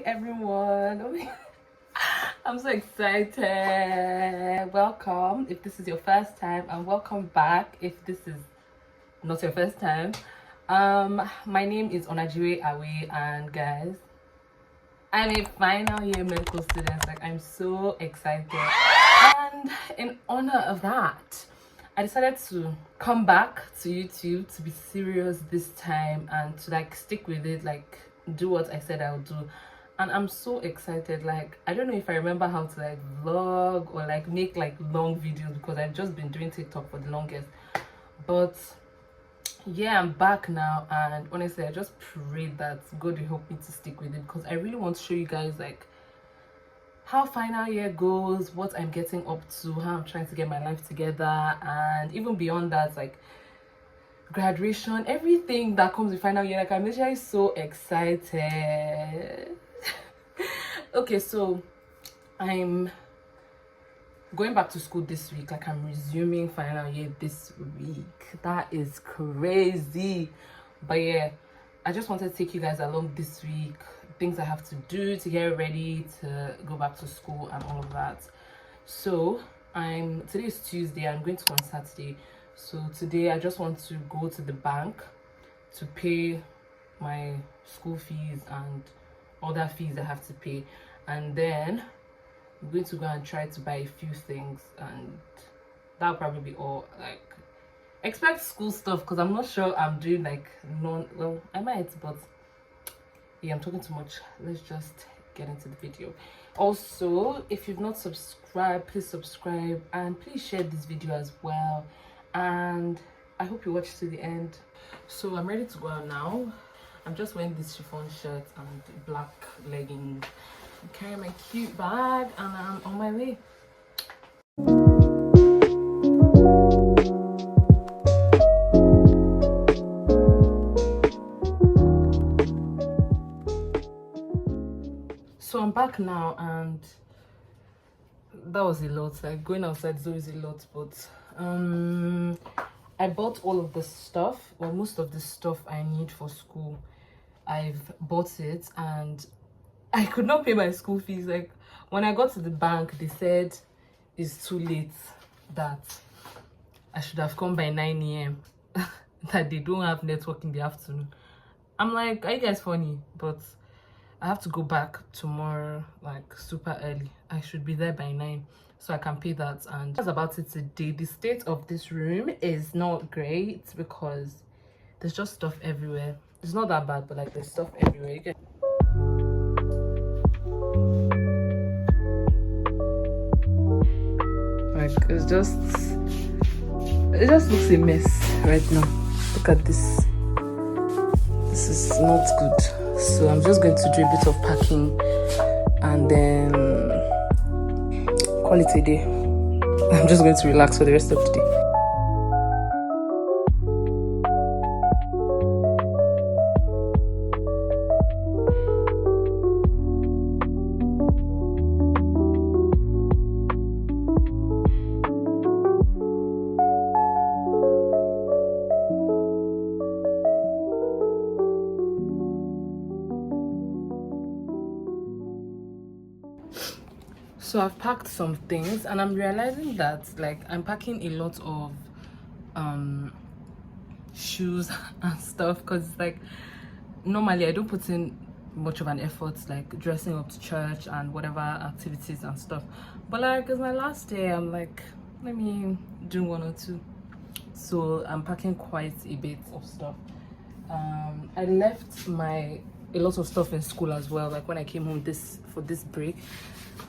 Everyone. I'm so excited. Welcome if this is your first time, and welcome back if this is not your first time. My name is Onajiwe Awe, and guys, I'm a final year medical student. Like, I'm so excited, and in honor of that, I decided to come back to YouTube to be serious this time and to like stick with it, like do what I said I would do. And I'm so excited. Like, I don't know if I remember how to like vlog or like make like long videos, because I've just been doing TikTok for the longest. But yeah, I'm back now, and honestly I just pray that God will help me to stick with it, because I really want to show you guys like how final year goes, what I'm getting up to, how I'm trying to get my life together, and even beyond that, like graduation, everything that comes with final year. Like, I'm literally so excited. Okay, so I'm going back to school this week. Like, I'm resuming final year this week. That is crazy. But yeah, I just wanted to take you guys along this week, things I have to do to get ready to go back to school and all of that. So today is Tuesday. I'm going to go on Saturday. So today I just want to go to the bank to pay my school fees and other fees I have to pay, and then I'm going to go and try to buy a few things, and that'll probably be all. Like, expect school stuff, because I'm not sure I'm doing like well, I might, but yeah, I'm talking too much. Let's just get into the video. Also, if you've not subscribed, please subscribe, and please share this video as well, and I hope you watch to the end. So I'm ready to go out now. I'm just wearing this chiffon shirt and black leggings. I'm carrying my cute bag, and I'm on my way. So I'm back now, and that was a lot. Like, going outside is always a lot, but I bought all of the stuff, or most of the stuff I need for school. I've bought it, and I could not pay my school fees. Like, when I got to the bank, they said it's too late, that I should have come by 9 a.m. that they don't have network in the afternoon. I'm like, are you guys funny? But I have to go back tomorrow, like super early. I should be there by 9, so I can pay that. And that's about it today. The state of this room is not great because there's just stuff everywhere. It's not that bad, but like there's stuff everywhere. You get like, it just looks a mess right now. Look at this. This is not good. So I'm just going to do a bit of packing and then call it a day. I'm just going to relax for the rest of the day. So I've packed some things, and I'm realizing that like I'm packing a lot of shoes and stuff, because like normally I don't put in much of an effort like dressing up to church and whatever activities and stuff, but like it's my last day, I'm like, let me do one or two. So I'm packing quite a bit of stuff. I left a lot of stuff in school as well, like when I came home for this break,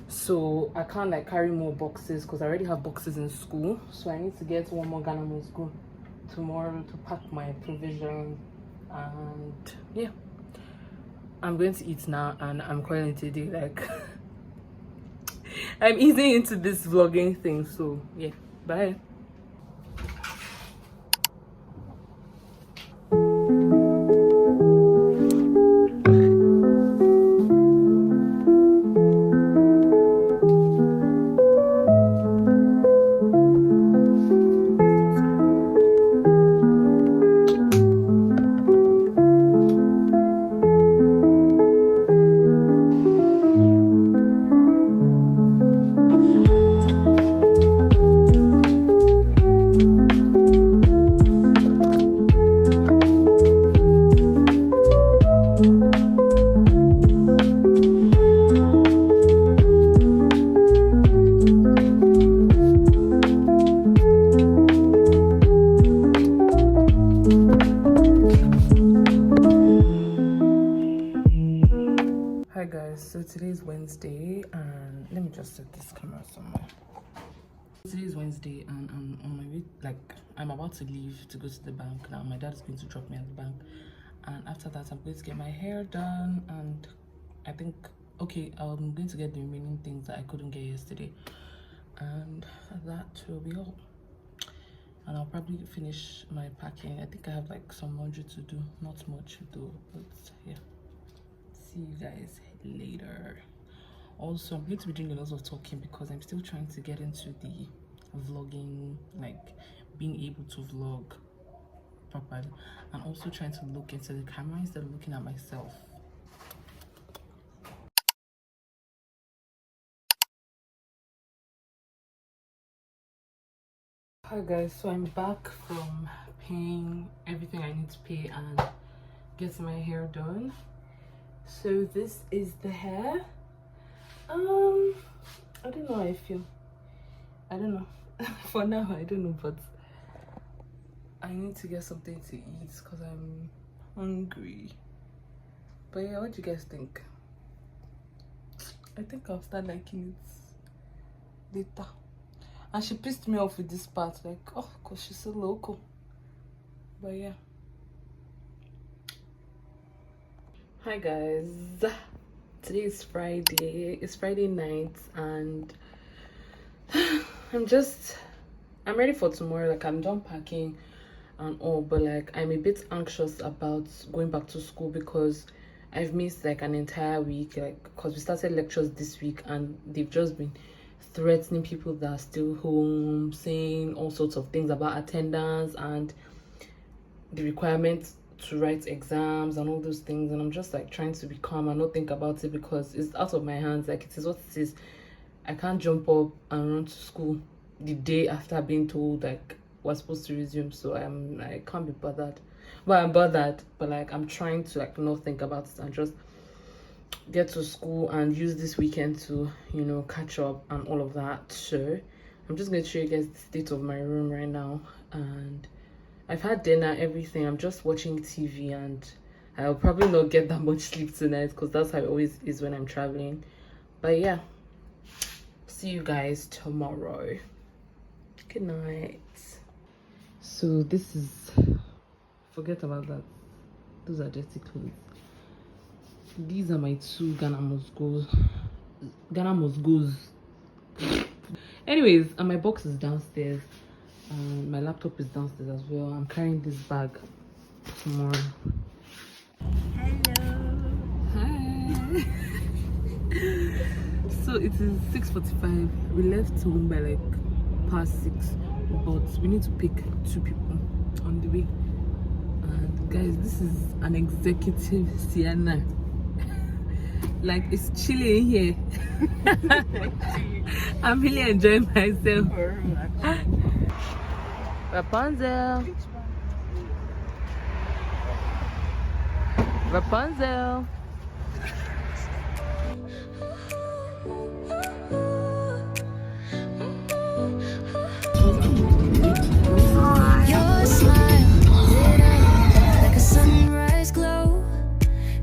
so I can't like carry more boxes because I already have boxes in school. So I need to get one more Ghana in school tomorrow to pack my provisions. And yeah, I'm going to eat now, and I'm calling it a day. Like, I'm easing into this vlogging thing. So yeah, bye. So today's Wednesday, and let me just set this camera somewhere. Today's Wednesday, and I'm on my way. Like, I'm about to leave to go to the bank now. My dad's going to drop me at the bank, and after that I'm going to get my hair done, and I think, okay, I'm going to get the remaining things that I couldn't get yesterday, and that will be all. And I'll probably finish my packing. I think I have like some laundry to do, not much though, but yeah. See you guys later. Also, I'm going to be doing a lot of talking because I'm still trying to get into the vlogging, like being able to vlog properly, and also trying to look into the camera instead of looking at myself. Hi guys, so I'm back from paying everything I need to pay and getting my hair done. So this is the hair. I don't know how I feel. I don't know. For now, I don't know, but I need to get something to eat because I'm hungry. But yeah, what do you guys think? I think I'll start liking it later. And she pissed me off with this part, like, oh, because she's so local. But yeah. Hi guys. Today is Friday. It's Friday night, and I'm ready for tomorrow. Like, I'm done packing and all, but like I'm a bit anxious about going back to school because I've missed like an entire week, like because we started lectures this week and they've just been threatening people that are still home, saying all sorts of things about attendance and the requirement to write exams and all those things. And I'm just like trying to be calm and not think about it because it's out of my hands. Like, it is what it is. I can't jump up and run to school the day after being told like we're supposed to resume. So I can't be bothered. Well, I'm bothered, but like I'm trying to like not think about it and just get to school and use this weekend to, you know, catch up and all of that. So I'm just going to show you guys the state of my room right now, and I've had dinner, everything. I'm just watching TV, and I'll probably not get that much sleep tonight because that's how it always is when I'm traveling. But yeah, see you guys tomorrow. Good night. So this is, forget about that, those are dirty clothes. These are my two Ghana must goes. Anyways, and my box is downstairs, and my laptop is downstairs as well. I'm carrying this bag tomorrow. Hello. Hi. So it is 6:45. We left home by like past 6, but we need to pick 2 people on the way. And guys, this is an executive Sienna. Like, it's chilly in here. I'm really enjoying myself. Rapunzel. Rapunzel. Your smile lit up like a sunrise glow.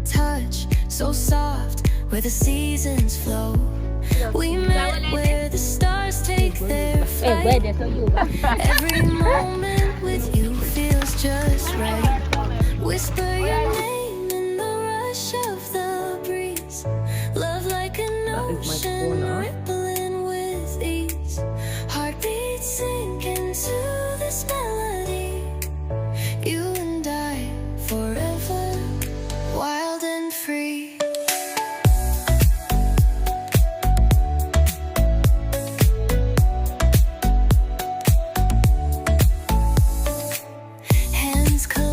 Touch so soft where the seasons flow. We met where the stars take their flight. Every moment with you feels just right. Whisper your name in the rush of the breeze. Love like an ocean rippling with ease. Heartbeats sink into this melody. You and I forever, wild and free. Hands closed.